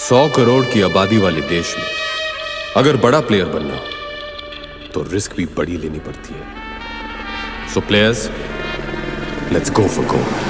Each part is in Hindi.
100 करोड़ की आबादी वाले देश में अगर बड़ा प्लेयर बनना हो तो रिस्क भी बड़ी लेनी पड़ती है। So players, let's go for gold.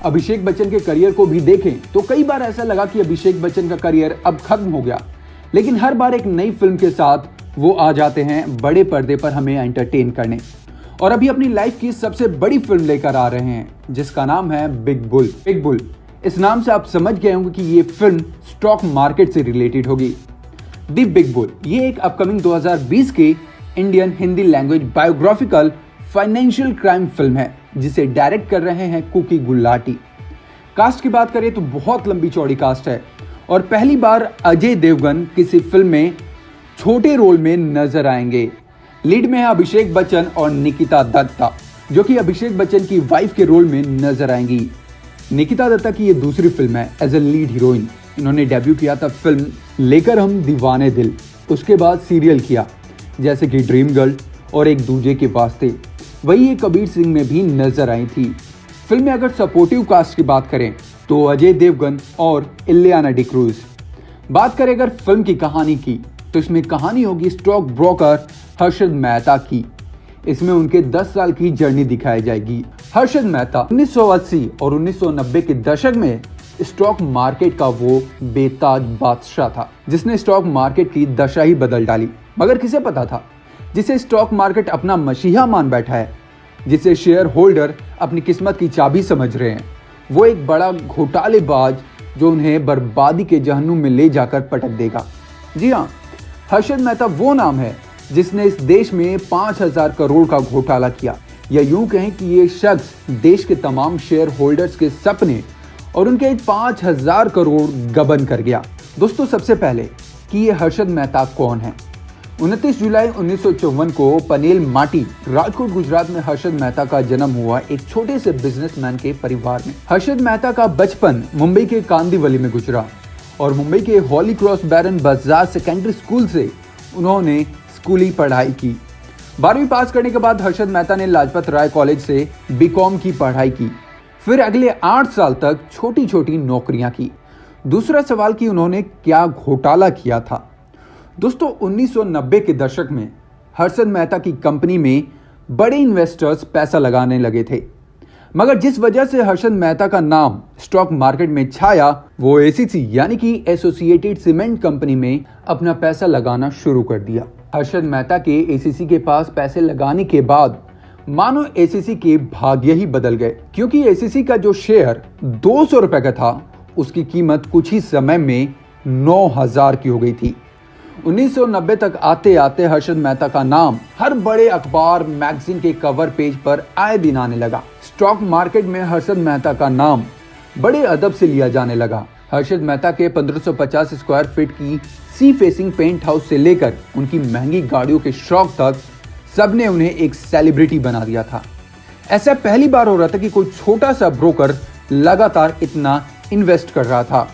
Abhishek Bachchan के करियर को भी देखें तो कई बार ऐसा लगा कि अभिषेक बच्चन का करियर अब खत्म हो गया, लेकिन हर बार एक नई फिल्म के साथ वो आ जाते हैं बड़े पर्दे पर हमें एंटरटेन करने। और अभी अपनी लाइफ की सबसे बड़ी फिल्म लेकर आ रहे हैं जिसका नाम है बिग बुल। बिग बुल, इस नाम से आप समझ गए होंगे कि ये फिल्म स्टॉक मार्केट से रिलेटेड होगी। दी बिग बुल ये एक अपकमिंग 2020 की Indian Hindi language biographical financial crime film है जिसे डायरेक्ट कर रहे हैं कुकी गुलाटी। कास्ट की बात करें तो बहुत लंबी चौड़ी कास्ट है और पहली बार अजय देवगन किसी फिल्म में छोटे रोल में नजर आएंगे। लीड में है अभिषेक बच्चन और निकिता दत्ता जो कि अभिषेक बच्चन की वाइफ के रोल में नजर आएंगी। निकिता दत्ता की ये दूसरी फिल्म है एज ए लीड हीरोइन। इन्होंने डेब्यू किया था फिल्म लेकर हम दीवाने दिल, उसके बाद सीरियल किया जैसे कि ड्रीम गर्ल और एक दूजे के वास्ते। वही ये कबीर सिंह में भी नजर आई थी। फिल्म में अगर सपोर्टिव कास्ट की बात करें तो अजय देवगन और इलियाना डिक्रूज। बात करें अगर फिल्म की कहानी की तो इसमें कहानी होगी स्टॉक ब्रोकर हर्षद मेहता की। इसमें उनके 10 साल की जर्नी दिखाई जाएगी। हर्षद मेहता 1980 और 1990 के दशक में स्टॉक मार्केट का वो बेताज बादशाह था जिसने स्टॉक मार्केट की दशा ही बदल डाली। मगर किसे पता था जिसे स्टॉक मार्केट अपना मसीहा मान बैठा है, जिसे शेयर होल्डर अपनी किस्मत की चाबी समझ रहे हैं, वो एक बड़ा घोटालेबाज जो उन्हें बर्बादी के जहन्नुम में ले जाकर पटक देगा। जी हाँ, हर्षद मेहता वो नाम है जिसने इस देश में 5000 करोड़ का घोटाला किया, या यूं कहें कि ये शख्स देश के तमाम शेयर होल्डर्स के सपने और उनके 5000 करोड़ गबन कर गया। दोस्तों, सबसे पहले कि ये हर्षद मेहता कौन है। 29 जुलाई 1954 को पनेल माटी, राजकोट, गुजरात में हर्षद मेहता का जन्म हुआ एक छोटे से बिजनेसमैन के परिवार में। हर्षद मेहता का बचपन मुंबई के कांदिवली में गुजरा और मुंबई के हॉली क्रॉस बैरन बाजार सेकेंडरी स्कूल से उन्होंने स्कूली पढ़ाई की। 12वीं पास करने के बाद हर्षद मेहता ने लाजपत राय कॉलेज से बीकॉम की पढ़ाई की। फिर अगले 8 साल तक छोटी छोटी नौकरियां की। दूसरा सवाल कि उन्होंने क्या घोटाला किया था। दोस्तों, 1990 के दशक में हर्षद मेहता की कंपनी में बड़े इन्वेस्टर्स पैसा लगाने लगे थे, मगर जिस वजह से हर्षद मेहता का नाम स्टॉक मार्केट में छाया वो एसीसी यानी कि एसोसिएटेड सीमेंट कंपनी में अपना पैसा लगाना शुरू कर दिया। हर्षद मेहता के एसीसी के पास पैसे लगाने के बाद मानो एसीसी के भाग्य ही बदल गए, क्योंकि एसीसी का जो शेयर 200 रुपए का था उसकी कीमत कुछ ही समय में 9000 की हो गई थी। 1990 तक आते आते हर्षद मेहता का नाम हर बड़े अखबार मैगजीन के कवर पेज पर आए दिन आने लगा। स्टॉक मार्केट में हर्षद मेहता का नाम बड़े अदब से लिया जाने लगा। हर्षद मेहता के 1550 स्क्वायर फीट की सी फेसिंग पेंट हाउस से लेकर उनकी महंगी गाड़ियों के शौक तक सबने उन्हें एक सेलिब्रिटी बना दिया था। ऐसा पहली बार हो रहा था कि कोई छोटा सा ब्रोकर लगातार इतना इन्वेस्ट कर रहा था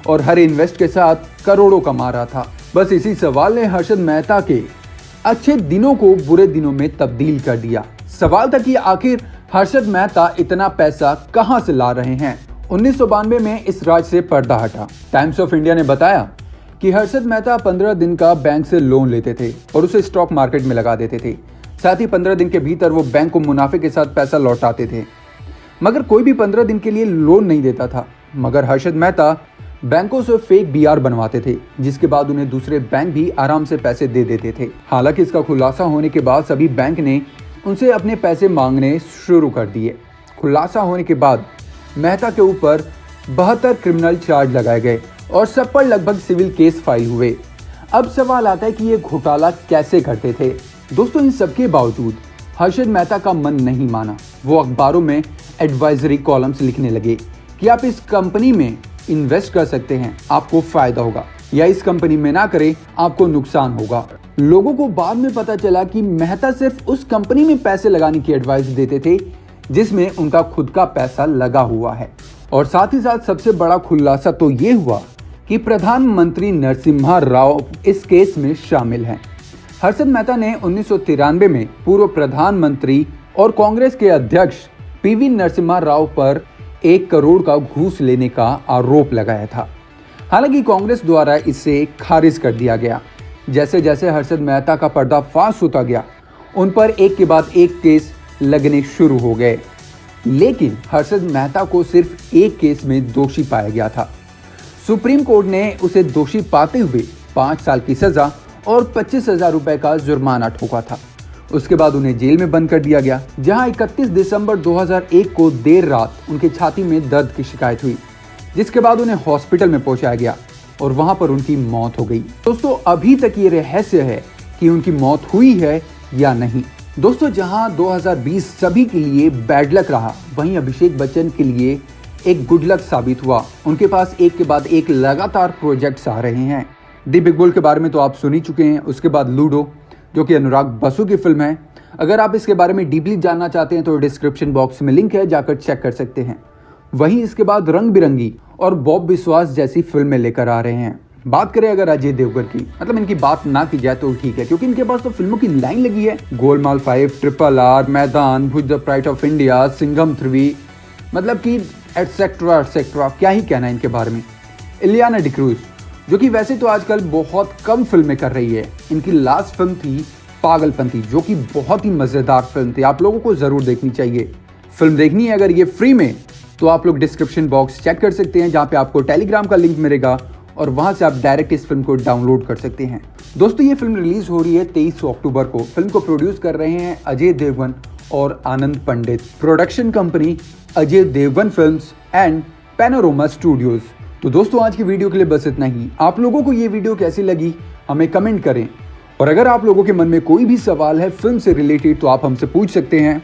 और हर इन्वेस्ट के साथ करोड़ों कमा रहा था। बस इसी सवाल ने हर्षद मेहता के अच्छे दिनों को बुरे दिनों में तब्दील कर दिया। सवाल था कि आखिर हर्षद मेहता इतना पैसा कहां से ला रहे हैं। 1992 में इस राज से पर्दा हटा। टाइम्स ऑफ इंडिया ने बताया कि हर्षद मेहता 15 दिन का बैंक से लोन लेते थे और उसे स्टॉक मार्केट में लगा देते थे। साथ ही 15 दिन के भीतर वो बैंक को मुनाफे के साथ पैसा लौटाते थे। मगर कोई भी 15 दिन के लिए लोन नहीं देता था, मगर हर्षद मेहता बैंकों से फेक बीआर बनवाते थे, जिसके बाद उन्हें दूसरे बैंक भी आराम से पैसे दे देते थे। हालांकि इसका खुलासा होने के बाद सभी बैंक ने उनसे अपने पैसे मांगने शुरू कर दिए। खुलासा होने के बाद मेहता के ऊपर 72 क्रिमिनल चार्ज लगाए गए और सब पर लगभग सिविल केस फाइल हुए। अब सवाल आता है कि ये घोटाला कैसे करते थे। दोस्तों, इन सबके बावजूद हर्षद मेहता का मन नहीं माना। वो अखबारों में एडवाइजरी कॉलम्स लिखने लगे कि आप इस कंपनी में इन्वेस्ट कर सकते हैं, आपको फायदा होगा, या इस कंपनी में ना करें, आपको नुकसान होगा। लोगों को बाद में पता चला कि मेहता सिर्फ उस कंपनी में पैसे लगाने की एडवाइस देते थे जिसमें उनका खुद का पैसा लगा हुआ है। और साथ ही साथ सबसे बड़ा खुलासा तो ये हुआ कि प्रधानमंत्री नरसिम्हा राव इस केस में शामिल हैं। हर्षद मेहता ने 1993 में पूर्व प्रधानमंत्री और कांग्रेस के अध्यक्ष पीवी नरसिम्हा राव पर 1 करोड़ का घूस लेने का आरोप लगाया था। हालांकि कांग्रेस द्वारा इसे खारिज कर दिया गया। जैसे जैसे हर्षद मेहता का पर्दाफाश होता गया, उन पर एक के बाद एक केस लगने शुरू हो गए, लेकिन हर्षद मेहता को सिर्फ एक केस में दोषी पाया गया था। सुप्रीम कोर्ट ने उसे दोषी पाते हुए 5 साल की सजा और 25,000 रुपए का जुर्माना ठोका था। उसके बाद उन्हें जेल में बंद कर दिया गया, जहां 31 दिसंबर 2001 को देर रात उनके छाती में दर्द की शिकायत हुई, जिसके बाद उन्हें हॉस्पिटल में पहुंचाया गया और वहां पर उनकी मौत हो गई। दोस्तों, अभी तक ये रहस्य है कि उनकी मौत हुई है या नहीं। दोस्तों, जहां 2020 सभी के लिए बैड लक रहा, वहीं अभिषेक बच्चन के लिए एक गुड लक साबित हुआ। उनके पास एक के बाद एक लगातार प्रोजेक्ट्स आ रहे हैं। दी बिग बुल के बारे में तो आप सुन ही चुके हैं। उसके बाद लूडो, जो कि अनुराग बसु की फिल्म है। अगर आप इसके बारे में डीपली जानना चाहते हैं तो डिस्क्रिप्शन बॉक्स में लिंक है, जाकर चेक कर सकते हैं। वहीं इसके बाद रंग बिरंगी और बॉब विश्वास जैसी फिल्में लेकर आ रहे हैं। बात करें अगर अजय देवगन की, मतलब इनकी बात ना की जाए तो ठीक है, क्योंकि इनके पास तो फिल्मों की लाइन लगी है। Golmaal 5, RRR, Maidaan, Bhuj the pride of India, Singham 3, मतलब कि एटसेट्रा एटसेट्रा, क्या ही कहना है इनके बारे में। इलियाना डिक्रूज, जो कि वैसे तो आजकल बहुत कम फिल्में कर रही है। इनकी लास्ट फिल्म थी पागलपंती, जो कि बहुत ही मजेदार फिल्म थी, आप लोगों को जरूर देखनी चाहिए। फिल्म देखनी है अगर ये फ्री में, तो आप लोग डिस्क्रिप्शन बॉक्स चेक कर सकते हैं, जहां पे आपको टेलीग्राम का लिंक मिलेगा और वहां से आप डायरेक्ट इस फिल्म को डाउनलोड कर सकते हैं। दोस्तों, ये फिल्म रिलीज हो रही है 23 अक्टूबर को। फिल्म को प्रोड्यूस कर रहे हैं अजय देवगन और Anand Pandit. Production company Ajay Devgn Films and Panorama Studios. तो दोस्तों, आज की वीडियो के लिए बस इतना ही। आप लोगों को ये वीडियो कैसी लगी हमें कमेंट करें, और अगर आप लोगों के मन में कोई भी सवाल है फिल्म से रिलेटेड तो आप हमसे पूछ सकते हैं।